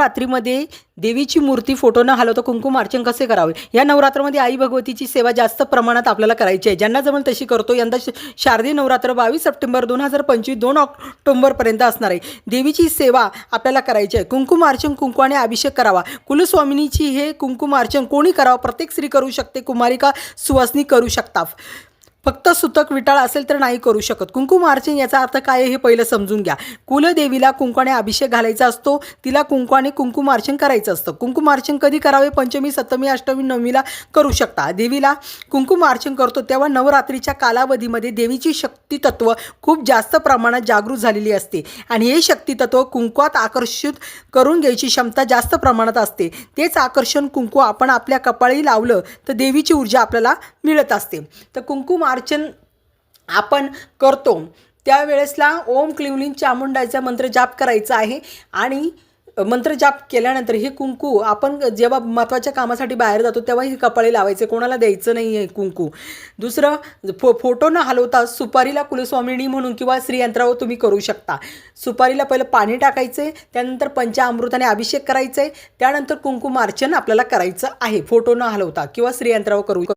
रात्रीमध्ये देवीची मूर्ती फोटो न हलवता कुंकुमार्चन कसे करावे? या नवरात्रामध्ये आई भगवतीची सेवा जास्त प्रमाणात आपल्याला करायची आहे. ज्यांना जमेल तशी करतो. यंदा शारदीय नवरात्र 22 सप्टेंबर 2025 2 ऑक्टोबरपर्यंत असणार आहे. देवीची सेवा आपल्याला करायची आहे. कुंकुमार्चन कुंकवाने अभिषेक करावा. कुलस्वामिनीची हे कुंकुमार्चन कोणी करावं? प्रत्येक स्त्री करू शकते. कुमारिका सुवासिनी करू शकतात. फक्त सुतक विटाळ असेल तर नाही करू शकत. कुंकुमार्चन याचा अर्थ काय आहे हे पहिलं समजून घ्या. कुलदेवीला कुंकवाने अभिषेक घालायचा असतो. तिला कुंकवाने कुंकुमार्चन करायचं असतं. कुंकुमार्चन कधी करावे? पंचमी, सप्तमी, अष्टमी, नवमीला करू शकता. देवीला कुंकुमार्चन करतो तेव्हा नवरात्रीच्या कालावधीमध्ये देवीची शक्तितत्व खूप जास्त प्रमाणात जागृत झालेली असते आणि हे शक्तितत्व कुंकवात आकर्षित करून घ्यायची क्षमता जास्त प्रमाणात असते. तेच आकर्षण कुंकू आपण आपल्या कपाळी लावलं तर देवीची ऊर्जा आपल्याला मिळत असते. तर कुंकुमार्चन आपण करतो त्यावेळेसला ओम क्लीं क्लीं चामुंडाचा मंत्र जाप करायचा आहे आणि मंत्र जाप केल्यानंतर हे कुंकू आपण जेव्हा महत्त्वाच्या कामासाठी बाहेर जातो तेव्हा हे कपाळी लावायचे. कोणाला द्यायचं नाही आहे कुंकू. दुसरं, फोटो न हलवता सुपारीला कुलस्वामिनी म्हणून किंवा श्रीयंत्रावर तुम्ही करू शकता. सुपारीला पहिलं पाणी टाकायचे, त्यानंतर पंचामृताने अभिषेक करायचे, त्यानंतर कुंकुमार्चन आपल्याला करायचं आहे फोटो न हलवता किंवा श्रीयंत्रावर करू